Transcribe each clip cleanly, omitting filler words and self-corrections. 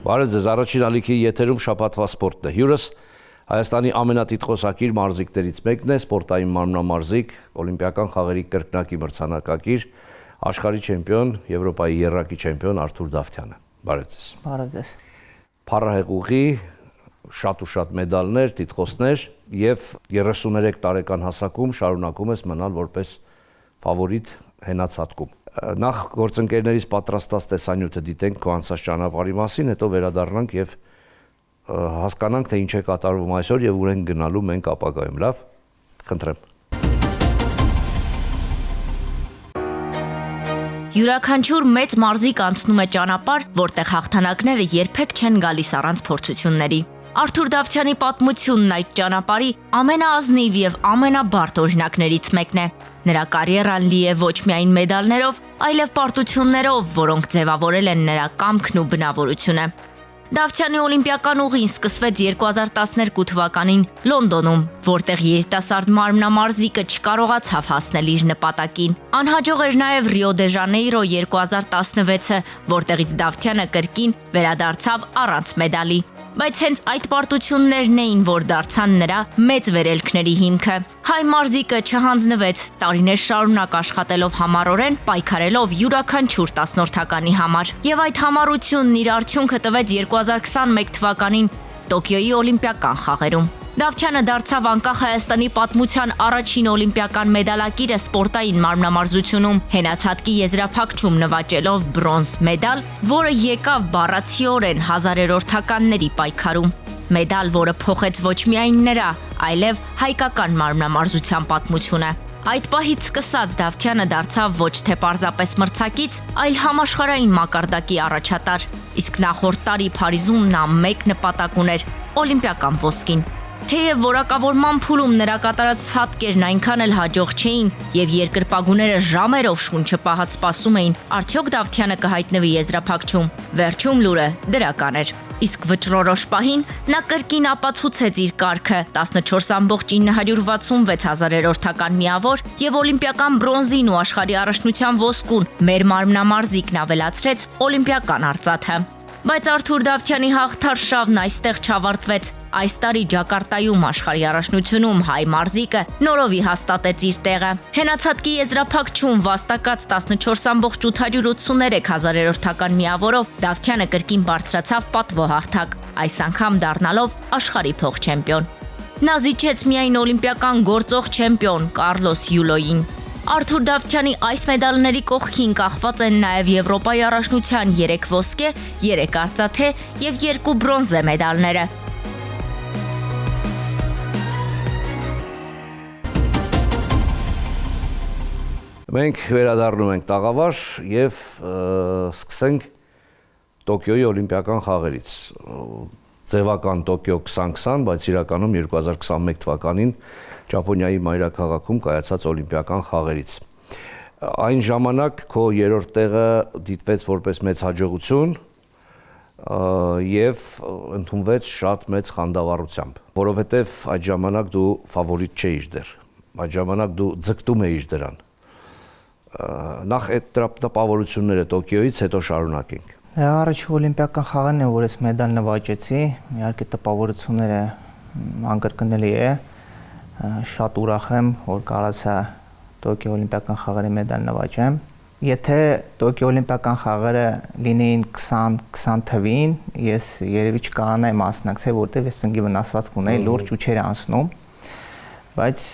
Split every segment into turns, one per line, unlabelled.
Բարև ձեզ, առաջին ալիքի եթերում շաբաթվա սպորտն է։ Հյուրս Հայաստանի ամենատիտղոսակիր մարզիկներից մեկն է, սպորտային մանրամարզիկ, օլիմպիական խաղերի կրկնակի մրցանակակիր, աշխարհի չեմպիոն, Եվրոպայի եռակի չեմպիոն Արթուր Դավթյանը։ Բարև ձեզ։
Բարև ձեզ։
Փառահեղուղի, շատ ու շատ մեդալներ, տիտղոսներ եւ 33 տարեկան հասակում շարունակում ես մնալ որպես ֆավորիտ հենացատկում։ Նախ գործընկերներից պատրաստած տեսանյութը դիտենք քո անցած ճանապարհի մասին, հետո վերադառնանք եւ հասկանանք թե ինչ է կատարվում այսօր եւ ուր են գնալու մենք ապագայում, լավ։ Խնդրեմ։
Յուրաքանչյուր մեծ մարզիկ անցնում է ճանապարհ, որտեղ հաղթանակները երբեք չեն գալիս առանց փորձությունների։ Արթուր Դավթյանի պատմությունն այդ ճանապարհի ամենաազնիվ եւ ամենաբարդ օրինակներից մեկն է։ Նրա կարիերան լի է ոչ միայն մեդալներով, այլև պարտություններով, որոնք ձևավորել են նրա կամքն ու բնավորությունը։ Դավթյանի օլիմպիական ուղին սկսվեց 2012 թվականին Լոնդոնում, որտեղ երիտասարդ մարմնամարզիկը չկարողացավ հասնել իր նպատակին։ Անհաջող էր նաև Ռիո դե Ժանեյրո 2016-ը, որտեղից Դավթյանը կրկին վերադարձավ առանց մեդալի։ Բայց հենց այդ պարտություններն էին, որ դարձան նրա մեծ վերելքների հիմքը։ Հայ մարզիկը չհանձնվեց, տարիներ շարունակ աշխատելով համառորեն, պայքարելով յուրաքանչյուր տասնորդականի համար։ Եվ այդ համառությունն իր արդյունքը տվեց 2021 թվականին Տոկիոյի օլիմպիական խաղերում։ Դավթյանը դարձավ անկախ Հայաստանի պատմության առաջին օլիմպիական մեդալակիրը սպորտային մարմնամարզությունում, հենացատկի եզրափակչում նվաճելով բրոնզ մեդալ, որը եկավ բառացիորեն 1000-րդականների պայքարում։ Մեդալ, որը փոխեց ոչ միայն նրա, այլև հայկական մարմնամարզության պատմությունը։ Այդ պահից սկսած Դավթյանը դարձավ ոչ թե պարզապես մրցակից, այլ համաշխարհային մակարդակի առաջատար։ Իսկ նախորդ տարի Փարիզում նա մեկ նպատակ ուներ՝ օլիմպիական ոսկին։ Թեև որակավորման փուլում նրա կատարած ցատկերն այնքան էլ հաջող չէին եւ երկրպագուները ժամերով շունչը պահած սպասում էին, արդյոք Դավթյանը կհայտնվի եզրափակչում։ Վերջում լուրը դրական էր։ Իսկ վճռորոշ պահին նա կրկին ապացուցեց իր կարգը 14.966 հազարերորդական միավոր եւ օլիմպիական բրոնզին ու աշխարհի առաջնության ոսկուն մեր մարմնամարզիկն ավելացրեց օլիմպիական արծաթը։ Բայց Արթուր Դավթյանի հաղթարշավն այստեղ չավարտվեց։ Այս տարի Ջակարտայում աշխարհի առաջնությունում հայ մարզիկը նորովի հաստատեց իր տեղը։ Հենացատկի եզրափակչում վաստակած 14.883 հազարերորդական միավորով Դավթյանը կրկին բարձրացավ պատվոհարթակ, այս անգամ դառնալով աշխարհի փոխ-չեմպիոն։ Նա զիջեց միայն օլիմպիական գործող չեմպիոն Կառլոս Յուլոյին։ Արթուր Դավթյանի այս մեդալների կողքին կախված են նաև Եվրոպայի առաջնության 3 ոսկե, 3 արծաթե եւ 2 բրոնզե մեդալները։
Մենք վերադառնում ենք տաղավար եւ սկսենք Տոկիոյի օլիմպիական խաղերից։ Ձևական Տոկիո 2020, բայց իրականում 2021 թվականին Ճապոնիայի մայրաքաղաքում կայացած օլիմպիական խաղերից։ Այն ժամանակ քո երրորդ տեղը դիտվեց որպես մեծ հաջողություն եւ ընդունվեց շատ մեծ խանդավառությամբ, որովհետեւ այդ ժամանակ դու ֆավորիտ չէիր դեռ։ Այդ ժամանակ դու ձգտում էիր դրան։ Նախ այդ տպավորությունները Տոկիոյից հետո շարունակենք։
Առաջին օլիմպիական խաղերն են, որ ես մեդալ նվաճեցի, իհարկե տպավորությունները անկրկնելի է։ Շատ ուրախ եմ, որ կարողացա Տոկիո օլիմպիական խաղերի մեդալ նվաճեմ։ Եթե Տոկիո օլիմպիական խաղերը լինեին 20 թվին, ես երևի չկարանայի մասնակցել, որտեղ ես ծնկի վնասվածք ունեի, լուրջ ուչեր անցնում։ Բայց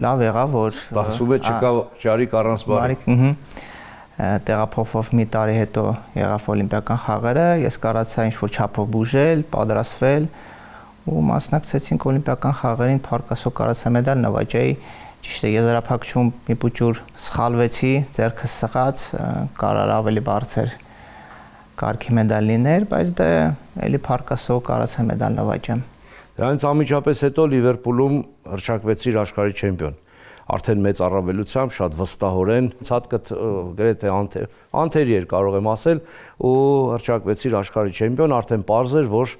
լավ եղավ, որ
ստացվում է չկա ճարիք առանց բարիք։
Տեղափոխվով մի տարի հետո եղավ օլիմպիական խաղերը, ես կարողացա ինչ-որ չափով բուժել, պատրաստվել ու մասնակցեցինք օլիմպիական խաղերին, փառք Աստծո կարողացա մեդալ նվաճեի։ Ճիշտ է, եզրափակչում մի փոքր սխալվեցի, ձեռքս սղաց, կարար ավելի բարձր կարգի մեդալ լիներ, բայց դե էլի փառք Աստծո կարողացա մեդալ նվաճեմ։
Դրանից անմիջապես հետո Լիվերպուլում հռչակվեցիր աշխարհի չեմպիոն։ Արդեն մեծ առավելությամբ, շատ վստահորեն, ցածկդ գրեթե անթերի էր կարող եմ ասել, ու հռչակվեցիր աշխարհի չեմպիոն, արդեն պարզ էր, որ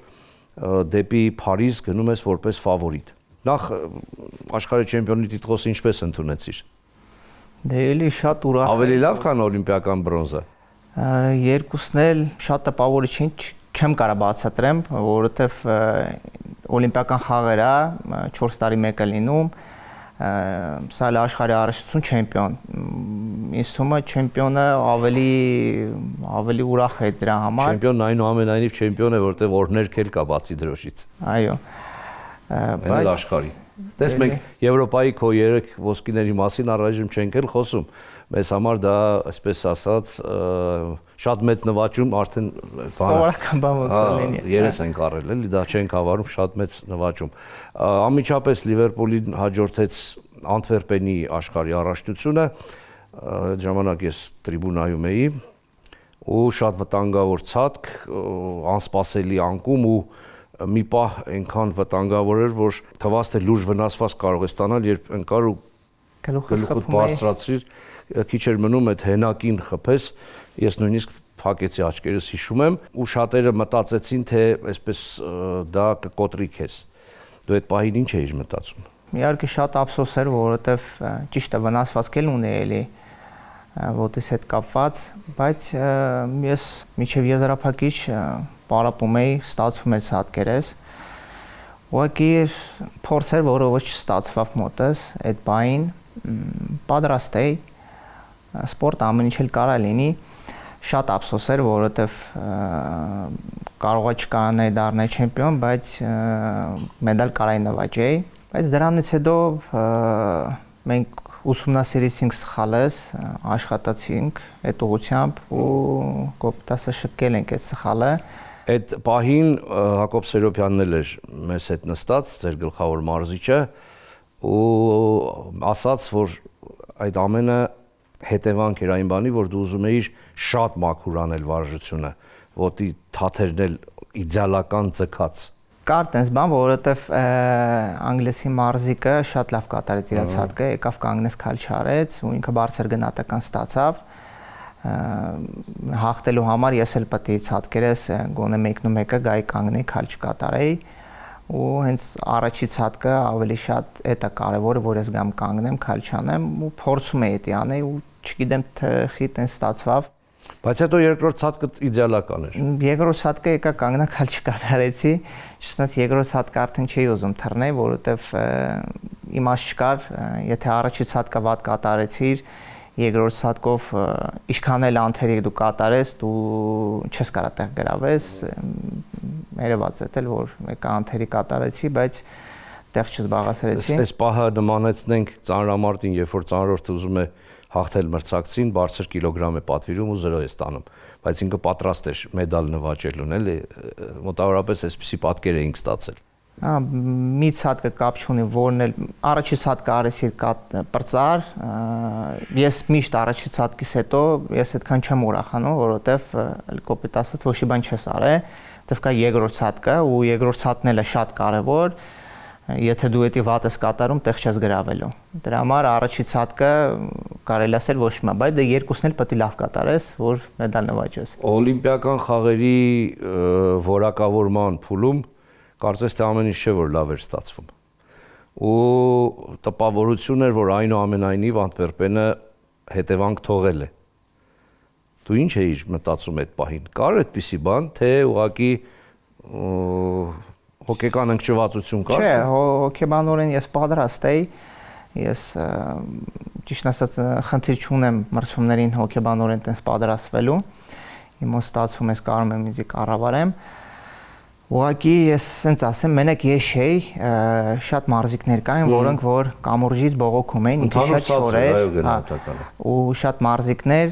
դեպի Փարիզ գնում ես որպես ֆավորիտ։ Նախ աշխարհի չեմպիոնի տիտղոսը ինչպես ընդունեցիր։
Դե էլի շատ ուրախ։
Ավելի լավ քան օլիմպիական բրոնզը։
Երկուսն էլ շատ տպավորիչ չեմ կարող բացատրեմ, որովհետև օլիմպիական խաղերը 4 տարի մեկ է լինում, սա էլ աշխարհի առաջացուն չեմպիոն։ Ինձ թվում է չեմպիոնը ավելի ուրախ է դրա համար։
Չեմպիոնն այնուամենայնիվ չեմպիոն է, որտեղ օրհներ քել կա բացի դրոշից։
Այո։
Բայց աշխարհի։ Դες մենք Եվրոպայի քո 3 ոսկիների մասին առայժմ չենք էլ խոսում։ Մեզ համար դա, այսպես ասած, շատ մեծ նվաճում արդեն
սովորական բան ոնց լինի։
Երես ենք առել, էլի դա չենք հավարում, շատ մեծ նվաճում։ Անմիջապես Լիվերպուլին հաջորդեց Անտվերպենի աշխարհի առաջնությունը, այդ ժամանակ ես տրիբունայում էի ու շատ վտանգավոր ցածկ, անսպասելի անկում ու մի պահ այնքան վտանգավոր էր, որ թվաց թե լուրջ վնասված կարող է ստանալ, երբ ընկար ու գլուխդ բարձրացրիր, քիչ էր մնում այդ հենակին խփես, ես նույնիսկ փակեցի աչքերս հիշում եմ, ու շատերը մտածեցին, թե այսպես դա կկոտրի քեզ։ Դու այդ պահին ինչ էիր մտածում։
Իհարկե շատ ափսոս էր, որովհետև ճիշտ է վնասված կել ունեի էլի ոտիս հետ կապված, բայց ես միջև եզրափակիչ պարապում էի, ստացվում էր ցածկերես։ Ուղղակի փորձեր, որը ոչ ստացվավ մոտս այդ բային, պատրաստ էի, սպորտ ամեն ինչ էլ կարա լինի, շատ ափսոս էր, որովհետև կարող է չկարանայի դառնալ չեմպիոն, բայց մեդալ կարայի նվաճեի, բայց դրանից հետո մենք ուսումնասիրեցինք սխալս, աշխատացինք այդ ուղղությամբ ու կոպտասը շտկել ենք այդ սխալը։
Այդ պահին Հակոբ Սերոբյանն էլ էր մեզ հետ նստած, ձեր գլխավոր մարզիչը, ու ասաց, որ այդ ամենը հետևանք էր այն բանի, որ դու ուզում էիր շատ մաքուր անել վարժությունը, ոտի թաթերն էլ իդեալական ձգած։
Կար տենց բան, որովհետև անգլեսի մարզիկը շատ լավ կատարեց իր ցածկը, եկավ կանգնեց քալ չարեց ու ինքը բարձր գնահատական ստացավ։ Հաղթելու համար ես էլ պետք է ցածկերս գոնե մեկը գայի կանգնեի, քալ չկատարեի ու հենց առաջի ցածկը ավելի շատ էտա կարևորը, որ ես գամ կանգնեմ, քալ չանեմ ու փորձում էի դա անել ու չգիտեմ թե խի տենց ստացվավ։
Բայց հետո երկրորդ ցածկը իդեալական էր։
Երկրորդ ցածկը եկա կանգնա քալ չկատարեցի, ճիշտ երկրորդ ցածկը արդեն չէի ուզում թռնել, որովհետև իմաստ չկար, եթե առաջի ցածկը վատ կատարեցիր, երկրորդ ցածկով ինչքան էլ անթերի դու կատարես, դու չես կարա տեղ գրավես, երևաց է էլ որ մեկը անթերի կատարեցի, բայց տեղ չզբաղացրեցի։
Այս պահը նմանեցնենք ծանրամարտին, երբ որ ծանրորդը ուզում է հաղթել մրցակցին, բարձր կիլոգրամ է պատվիրում ու 0 է ստանում, բայց ինքը պատրաստ էր մեդալ նվաճելուն, էլի մոտավորապես այսպիսի պատկեր էինք ստացել։
Մի ցածկը կապ չունի, որն էլ առաջի ցածկը արեցի պրծար, ես միշտ առաջի ցածկից հետո ես այդքան չեմ ուրախանում, որովհետև կոպիտ ասած ոչ մի բան չես արել, որովհետև կա երկրորդ ցածկը ու երկրորդ ցածկն էլ է շատ կարևոր, եթե դու էդի վատ ես կատարում, տեղ չես գրավելու։ Դրա համար առաջի ցածկը կարելի ասել ոչ մի, բայց դե երկուսն էլ պետք է լավ կատարես, որ մեդալ նվաճես։
Օլիմպիական խաղերի որակավորման փուլում կարծես թե ամեն ինչ չէ որ լավ էր ստացվում։ Ու տպավորություն էր, որ այնուամենայնիվ Անտվերպենը հետևանք թողել է։ Դու ինչ էիր մտածում այդ պահին։ Կար այդպիսի բան, թե ուղղակի հոգեկան ընկճվածություն կար։
Չէ, հոգեբանորեն ես պատրաստ էի։ Ես ճիշտ ասած խնդիր չունեմ մրցումներին հոգեբանորեն տես պատրաստվելու։ Իմ ստացվում է կարող եմ ինձ կառավարեմ։ Ուղղակի ես ասենց ասեմ, մենակ ես չէի, շատ մարզիկներ կային, որոնք որ կամուրջից բողոքում էին, ինքը շատ չոր էր, ու շատ մարզիկներ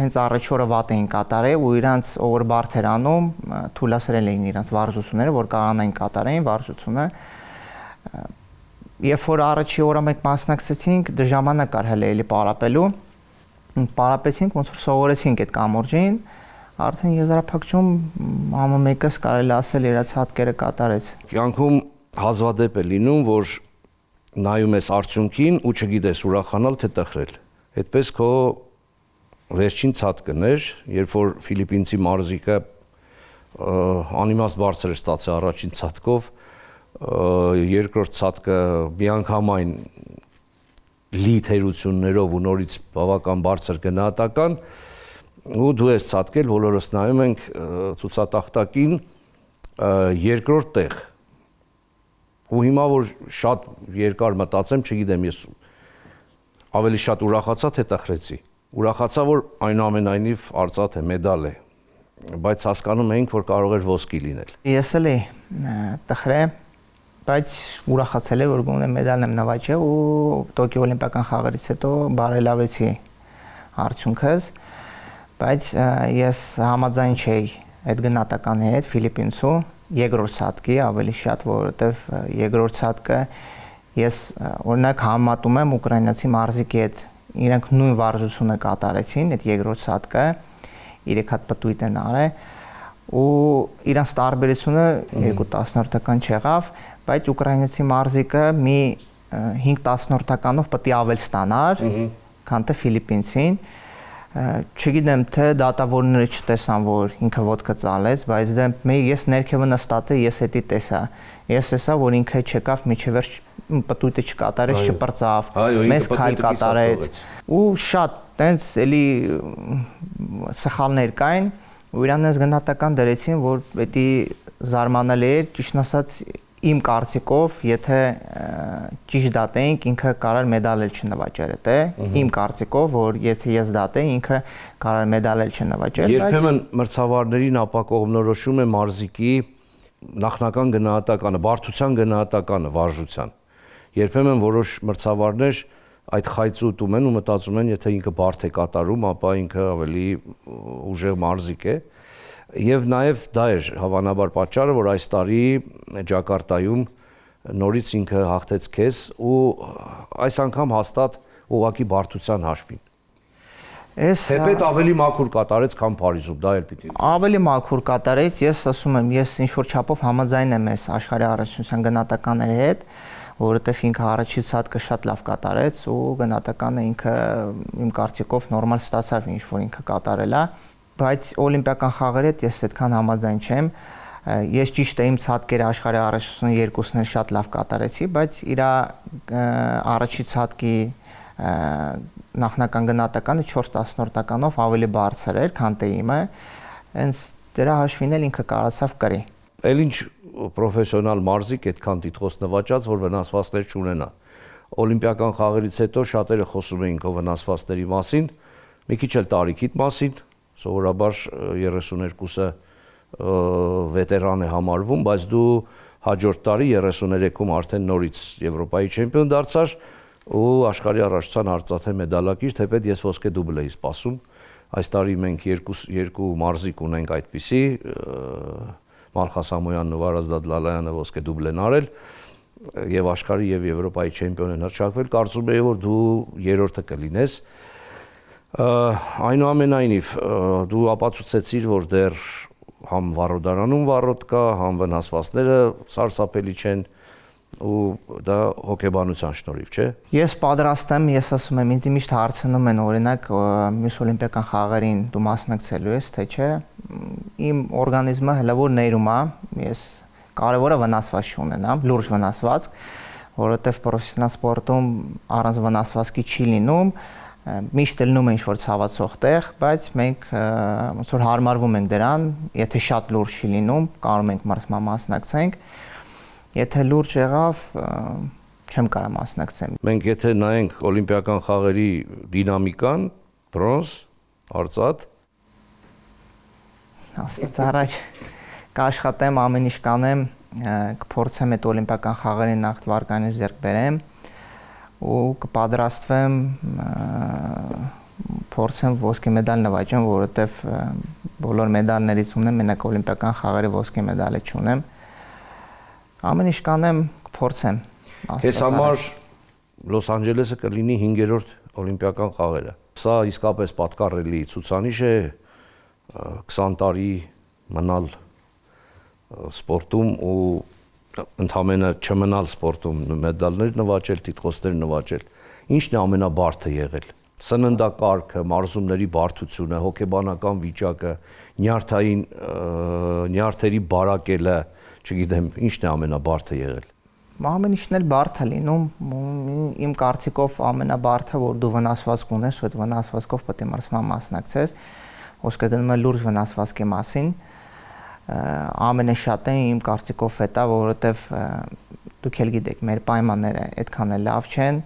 հենց առաջ օրը վատ էին կատարել ու իրանց օր բարդ էր անում, թույլատրել էին իրանց վարժությունները, որ կարողանային կատարեին վարժությունը։ Երբ որ առաջի օրը մենք մասնակցեցինք, դե ժամանակ կար հələ էլի պարապելու, պարապեցինք, ոնց որ սովորեցինք այդ կամուրջին, արդեն եզրափակում ամը մեկս կարելի ասել իր ցածկերը կատարեց։
Կյանքում հազվադեպ է լինում, որ նայում ես արդյունքին ու չգիտես ուրախանալ թե տխրել։ Այդպես քո վերջին ցածկն էր, երբ որ ֆիլիպինցի մարզիկը անիմաստ բարձր էր ստացել առաջին ցածկով, երկրորդ ցածկը միանգամայն լի թերություններով ու նորից բավական բարձր գնահատական, ու դու ես ցածկել, բոլորս նայում ենք ցուցատախտակին երկրորդ տեղ։ Ու հիմա որ շատ երկար մտածեմ, չգիտեմ, ես ավելի շատ ուրախացա, թե տխրեցի։ Ուրախացա, որ այնուամենայնիվ արծաթե մեդալ է, բայց հասկանում էինք, որ կարող էր ոսկի լինել։
Ես էլի տխրեմ, բայց ուրախացել եմ, որ գոնե մեդալն եմ նվաճել ու Տոկիո օլիմպիական խաղերից հետո բարելավեցի արդյունքս, բայց ես համաձայն չէի այդ գնահատականի հետ Ֆիլիպինցու երկրորդ ցածկի ավելի շատ, որովհետև երկրորդ ցածկը ես օրինակ համատում եմ ուկրաինացի մարզիկի հետ, իրենք նույն վարժությունը կատարեցին, այդ երկրորդ ցածկը 3 հատ պտույտ են արել ու իրանց տարբերությունը 2/10 չեղավ, բայց ուկրաինացի մարզիկը մի 5/10 պետք է ավել ստանար, քան թե ֆիլիպինցին։ Չգիտեմ, թե դատավորները չտեսան, որ ինքը ոտքը ծալեց, բայց ես ներքևը նստած եմ, ես էդի տեսա։ Ես տեսա, որ ինքը չեկավ միջև վերջ պտույտը չկատարեց, չպրծավ, մեծ քայլ կատարեց ու շատ տենց էլի սխալներ կային, ու իրանց գնահատական դրեցին, որ պետք է զարմանալի էր, ճիշտ ասած իմ կարծիքով, եթե ճիշտ դատեինք, ինքը կարող մեդալ էլ չնվաճեր է, իմ կարծիքով, որ եթե ես դատեի, ինքը կարող մեդալ էլ չնվաճեր, բայց
երբեմն մրցավարներին ապակողմնորոշում է մարզիկի նախնական գնահատականը, բարդության գնահատականը, վարժության։ Երբեմն որոշ մրցավարներ այդ խայծը ուտում են ու մտածում են, եթե ինքը բարդ է կատարում, ապա ինքը ավելի ուժեղ մարզիկ է։ Եվ նաև դա էր հավանաբար պատճառը, որ այս տարի Ջակարտայում նորից ինքը հաղթեց քեզ ու այս անգամ հաստատ ուղղակի բարդության հաշվին։ Թեպետ ավելի մաքուր կատարեց, քան Փարիզում, դա էլ պիտի։
Ավելի մաքուր կատարեց, ես ասում եմ, ես ինչ-որ չափով համաձայն եմ այս աշխարհի առաջնության գնահատականների հետ, որովհետև ինքը առաջի ցածկը շատ լավ կատարեց ու գնահատականը ինքը իմ կարծիքով նորմալ ստացավ, ինչ որ ինքը կատարել է, բայց օլիմպիական խաղերի հետ ես այդքան համաձայն չեմ։ Ես ճիշտ է իմ ցածկերը աշխարհի առաջնության երկուսն էլ շատ լավ կատարեցի, բայց իր առաջի ցածկի նախնական գնահատականը 4/10 ավելի բարձր էր, քան թե իմը, հենց դրա հաշվին էլ ինքը կարողացավ կրի։
Էլ ինչ պրոֆեսիոնալ մարզիկ այդքան տիտղոս նվաճած, որ վնասվածքներ չունենա։ Օլիմպիական խաղերից հետո շատերը խոսում էին քո վնասվածքների մասին, մի քիչ էլ տարիքիդ մասին, սովորաբար 32-ը վետերան է համարվում, բայց դու հաջորդ տարի 33-ում արդեն նորից Եվրոպայի չեմպիոն դարձար ու աշխարհի առաջնության արծաթե մեդալակիր, թեպետ ես ոսկե դուբլ էի սպասում։ Այս տարի մենք երկու մարզիկ ունենք այդպիսի, Մալխաս Ամոյանն ու Վարազդատ Լալայանը ոսկե դուբլ են արել եւ աշխարհի եւ Եվրոպայի չեմպիոն են հռչակվել, կարծում եմ, որ դու երրորդը կլինես։ Այնուամենայնիվ, դու ապացուցեցիր, որ դեռ համ վառոդարանում վառոդ կա, համ վնասվածքները սարսափելի չեն ու դա հոգեբանության շնորհիվ, չէ։ Ես
պատրաստ եմ, ես ասում եմ, ինձ միշտ հարցնում են, օրինակ, մյուս օլիմպիական խաղերին դու մասնակցելու ես, թե չէ։ Իմ օրգանիզմը հələ որ ներում է, ես կարևորը վնասված չունենամ, լուրջ վնասվածք, որովհետև պրոֆեսիոնալ սպորտում առանց վնասվածքի չի լինում, միշտ լինում է ինչ-որ ցավացող տեղ, բայց մենք ոնց որ հարմարվում ենք դրան, եթե շատ լուրջ չի լինում, կարող ենք մասնակցենք, եթե լուրջ եղավ, չեմ կարող մասնակցեմ։
Մենք եթե նայենք օլիմպիական խաղերի դինամիկան, բրոնզ, արծաթ,
ասած առաջ կաշխատեմ, ամեն ինչ կանեմ, կփորձեմ այդ օլիմպիական խաղերի նախ թվականից ձեռք բերեմ ու կպատրաստվեմ փորձեմ ոսկե մեդալ նվաճեմ, որովհետև բոլոր մեդալներից ունեմ, մենակ օլիմպիական խաղերի ոսկե մեդալը չունեմ։ Ամեն ինչ կանեմ, կփորձեմ։
Ես համար Լոս Անջելեսը կլինի 5-րդ օլիմպիական խաղերը։ Սա իսկապես պատկառելի ցուցանիշ է 20 տարի մնալ սպորտում ու ընդհանրապես չմնալ սպորտում, մեդալներ նվաճել, տիտղոսներ նվաճել։ Ինչն է ամենաբարդը եղել։ Սննդակարգը, մարզումների բարդությունը, հոգեբանական վիճակը, նյարդերի բարակելը, չգիտեմ, ինչն է ամենաբարդը եղել։
Ամեն ինչն էլ բարդ է լինում, իմ կարծիքով ամենաբարդը, որ դու վնասվածք ունես, ու այդ վնասվածքով պետք է մասնակցես, խոսքը գնում է լուրջ վնասվածքի մասին, ամենաշատը իմ կարծիքով է դա, որովհետև դուք էլ գիտեք, մեր պայմանները այդքան էլ լավ չեն,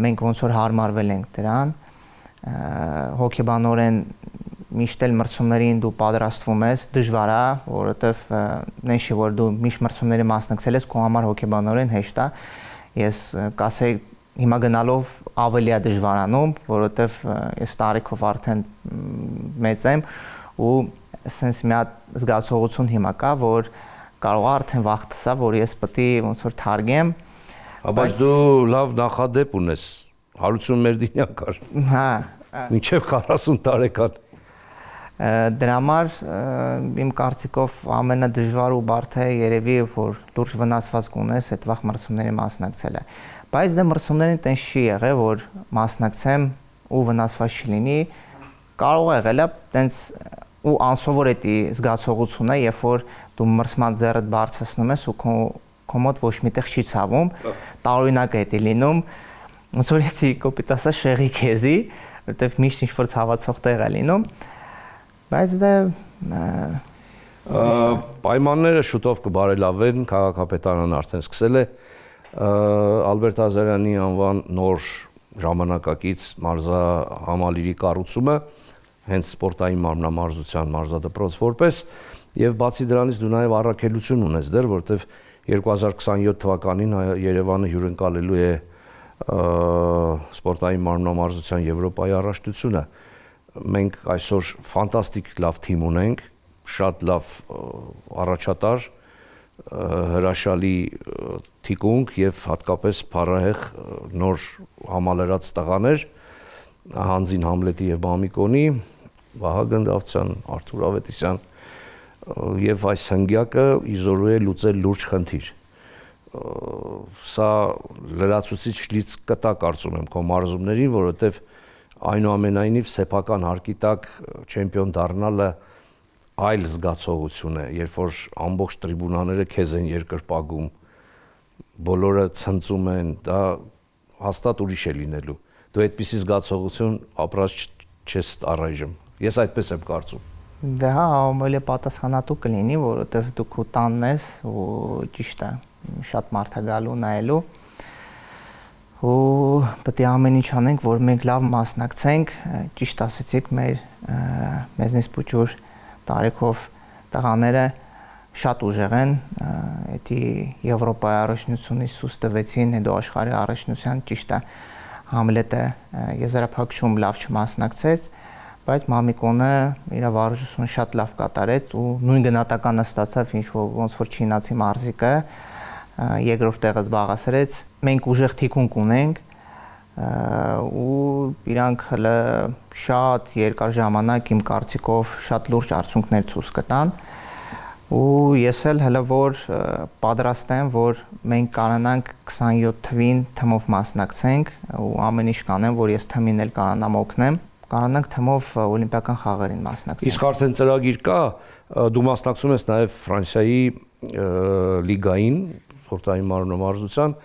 մենք ոնց որ հարմարվել ենք դրան, հոգեբանորեն միշտ էլ մրցումներին դու պատրաստվում ես, դժվար է, որովհետև նեն չի որ դու միշտ մրցումների մասնակցել ես, քո համար հոգեբանորեն հեշտ է, ես կասեի հիմա գնալով ավելի է դժվարանում, որովհետև ես տարիքով արդեն մեծ եմ ու sense մի հատ զգացողություն հիմա կա, որ կարող է արդեն վաղտս է, որ ես պետք է ոնց որ թարգեմ,
բայց դու լավ նախադեպ ունես, Հարություն Մերդինյան կար։
Հա,
մինչև 40 տարեկան։
Դրա համար իմ կարծիքով ամենադժվար ու բարդ է երևի որ լուրջ վնասվածք ունես այդ վաղ մրցումների մասնակցելը։ Բայց դա մրցումներին տենց չի եղել, որ մասնակցեմ ու վնասված չլինի, կարող է եղել է տենց ու անսովոր է դի զգացողությունը, երբ որ դու մրցման ձեռդ բարձրացնում ես ու քո մոտ ոչ միտեղ չի ցավում, տարօրինակ է դի լինում, ոնց որ էսի կոպիտ ասա շեղի քեզի, որտեվ միշտ ինչ-որ ցավացող տեղ է լինում, բայց դա
պայմանները շուտով կբարելավեն, քաղաքապետարանը արդեն սկսել է Ալբերտ Ազարյանի անվան նոր ժամանակակից մարզահամալիրի կառուցումը, հենց սպորտային մարմնամարզության մարզադպրոց որպես, եւ բացի դրանից դու նաեւ առաքելություն ունես դեռ, որտեվ 2027 թվականին Երևանը հյուրընկալելու է սպորտային մարմնամարզության Եվրոպայի առաջնությունը։ Մենք այսօր ֆանտաստիկ լավ թիմ ունենք, շատ լավ առաջատար, հրաշալի թիկունք եւ հատկապես փառահեղ նոր համալրած տղաներ, Հանձին Համլետի եւ Մամիկոնի, Վահագն Դավթյան, Արթուր Ավետիսյան եւ այս հնգյակը իզորու է լուծել լուրջ խնդիր։ Սա լրացուցիչ լիցք կտա կարծում եմ քո մարզումներին, որովհետեւ այնուամենայնիվ սեփական հարկի տակ չեմպիոն դառնալը այլ զգացողություն է, երբ որ ամբողջ տրիբունաները քեզ են երկրպագում, բոլորը ցնծում են, դա հաստատ ուրիշ է լինելու։ Դու այդպիսի զգացողություն ապրած չես առայժմ։ Ես այդպես եմ կարծում։
Դա ավելի պատասխանատու կլինի, որովհետև դու քո տանն ես ու ճիշտ է, շատ մարդ է գալու նայելու։ Ու պետք է ամեն ինչ անենք, որ մենք լավ մասնակցենք, ճիշտ ասեցիք, մեզնից փոքր տարիքով տղաները շատ ուժեղ են, էդի Եվրոպայի առաջնությունից սուս տվեցին, հետո աշխարհի առաջնության ճիշտ է Համլետը եզրափակչում լավ չմասնակցեց, բայց Մամիկոնը իր վարժությունը շատ լավ կատարեց ու նույն գնահատականը ստացավ ինչ որ ոնց որ չինացի մարզիկը երկրորդ տեղը զբաղացրեց։ Մենք ուժեղ թիկունք ունենք ու իրանք հələ շատ երկար ժամանակ իմ կարծիքով շատ լուրջ արդյունքներ ցույց կտան ու ես էլ հələ որ պատրաստ եմ որ մենք կարողանանք 27 թվին թմով մասնակցենք ու ամեն ինչ կանեմ որ ես թմին էլ կարողանամ օգնեմ կարողանանք թմով օլիմպիական խաղերին մասնակցել։
Իսկ արդեն ծրագիր կա, դու մասնակցում ես նաև Ֆրանսիայի լիգային սպորտային մարմնամարզության,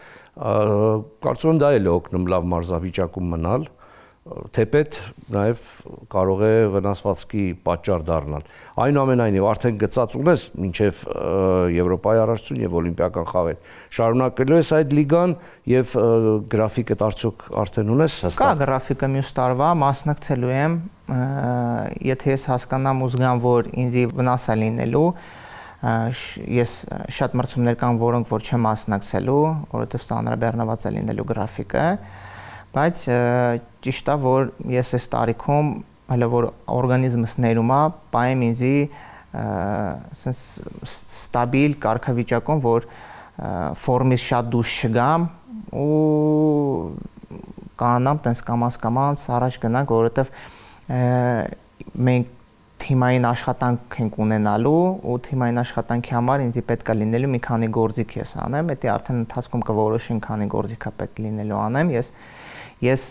կարծում եմ դա էլ է օգնում լավ մարզավիճակում մնալ, թեպետ նաև կարող է վնասվածքի պատճառ դառնալ։ Այնուամենայնիվ արդեն գծած ունես մինչև Եվրոպայի առաջնություն եւ օլիմպիական խաղեր։ Շարունակելու ես այդ լիգան եւ գրաֆիկը արդյոք արդեն ունես հստակ։
Կա գրաֆիկը մյուս տարվա, մասնակցելու եմ, եթե ես հասկանամ ու զգամ, որ ինձ վնաս է լինելու, ես շատ մրցումներ կան, որոնք որ չեմ մասնակցելու, որովհետեւ ծանրաբեռնված է լինելու գրաֆիկը, բայց ճիշտ է, որ ես այս տարիքում հələ որ օրգանիզմս ներում է, պայեմ ինձի ստաբիլ կարգավիճակում, որ ֆորմից շատ դուրս չգամ ու կարողանամ տենց կամաց առաջ գնանք, որովհետև մենք թիմային աշխատանք ենք ունենալու ու թիմային աշխատանքի համար ինձ պետք է լինելու մի քանի գործիք ես անեմ, դա արդեն ընթացքում կորոշեմ քանի գործիք է պետք լինելու անեմ, ես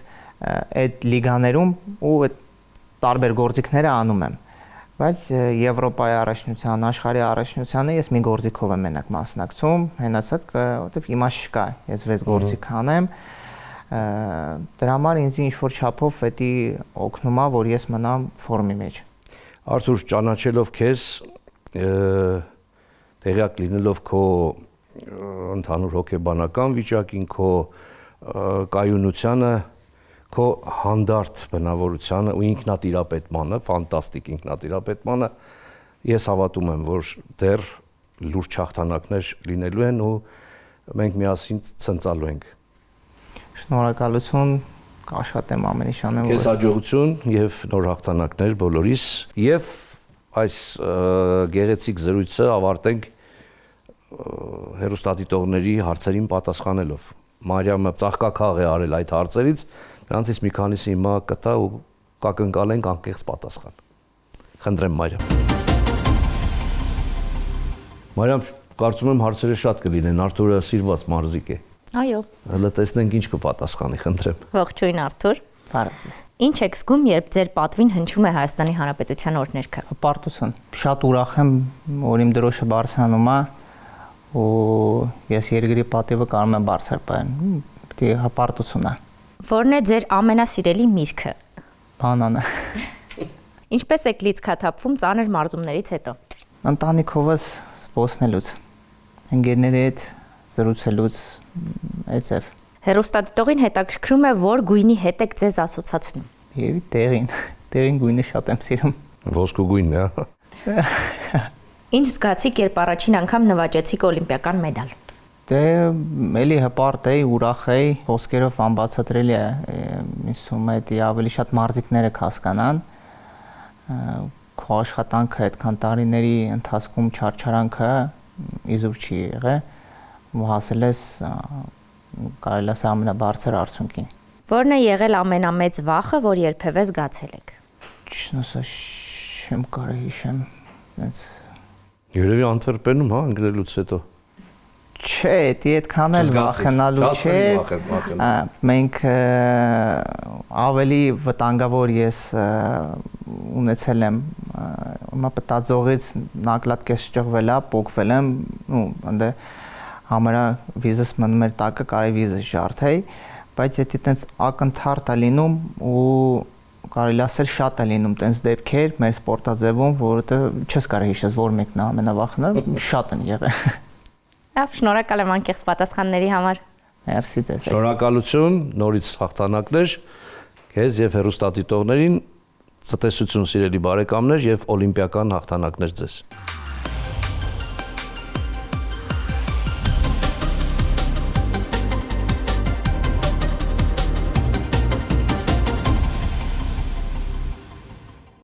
այդ լիգաներում ու այդ տարբեր գործիքները անում եմ, բայց Եվրոպայի առաջնության, աշխարհի առաջնությանը ես մի գործիքով եմ մենակ մասնակցում, հենացած, որտեվ իմաստ չկա, ես 6 գործիք անեմ, դրա համար ինձ ինչ որ չափով դա օգնում է, որ ես մնամ ֆորմի մեջ։
Արթուր, ճանաչելով քեզ, տեղյակ լինելով քո ընդհանուր հոգեբանական վիճակին, քո կայունությանը, քո հանդարտ բնավորությանը ու ինքնատիրապետմանը, ֆանտաստիկ ինքնատիրապետմանը, ես հավատում եմ, որ դեռ լուրջ հաղթանակներ լինելու են ու մենք միասին ցնծալու ենք։
Շնորհակալություն, կաշխատեմ ամեն ինչ անեմ։
Քեզ հաջողություն եւ նոր հաղթանակներ բոլորիս եւ այս գեղեցիկ զրույցը ավարտենք հեռուստադիտողների հարցերին պատասխանելով։ Մարիամը ծաղկաքաղ է արել այդ հարցերից, նրանցից մի քանիսը հիմա կտա ու կակնկալենք անկեղծ պատասխան։ Խնդրեմ Մարիամ։ Մարիամ, կարծում եմ հարցերը շատ կլինեն, Արթուրը սիրված մարզիկ է։
Այո։
Հələ տեսնենք ինչ կպատասխանի, խնդրեմ։
Ողջույն Արթուր։
Բարև։
Ինչ եք զգում, երբ ձեր պատվին հնչում է Հայաստանի Հանրապետության օրհներգը։
Հպարտություն։ Շատ ուրախ եմ, որ իմ դրոշը բարձրանում է ու ես երկրի պատիվը կարող եմ բարձր պահել։ Պետք է հպարտություն է։
Որն է ձեր ամենասիրելի միրգը։
Բանանը։
Ինչպես եք լիցքաթափվում ծանր մարզումներից հետո։
Ընտանիքովս զբոսնելուց, ընկերների հետ զրուցելուց, այդպես։
Հեռուստադիտողին հետաքրքրում է, որ գույնի հետ եք ձեզ ասոցացնում։
Երևի տեղին։ Տեղին գույնը շատ եմ սիրում։
Ոսկու գույնն է։
Ինչ զգացիք, երբ առաջին անգամ նվաճեցիք օլիմպիական մեդալ։
Դե էլի հպարտ էի, ուրախ էի, խոսքերով անբացատրելի է։ Ինձ թվում է դա ավելի շատ մարզիկները կհասկանան։ Քո աշխատանքը այդքան տարիների ընթացքում չարչարանքը իզուր չի եղել ու հասել ես կարելի ասել ամենաբարձր արդյունքին։
Որն է եղել ամենամեծ վախը, որ երբևէ զգացել եք։
Չնոսա չեմ կարող հիշեմ, այնց
Երևի Անտվերպենում, հա, ընկնելուց հետո։
Չէ, դա այդքան էլ վախենալու չէ։ Մենք ավելի վտանգավոր ես ունեցել եմ մտածողից նակլատկես ճղվել է, փոկվել եմ, ու ընդ համարա վիզս մնում էր տակը, կարելի վիզը ջարդեի, բայց եթե տենց ակնթարթ է լինում ու կարելի ասել շատ է լինում տենց դեպքեր մեր սպորտաձևում, որովհետև չես կարող հիշել, որ մեկն է ամենավախնալը, շատ են եղել։
Լավ, շնորհակալ եմ անկեղծ պատասխանների համար։
Մերսի ձեզ։
Շնորհակալություն, նորից հաղթանակներ քեզ եւ հեռուստադիտողներին, ցտեսություն սիրելի բարեկամներ եւ օլիմպիական հաղթանակներ ձեզ։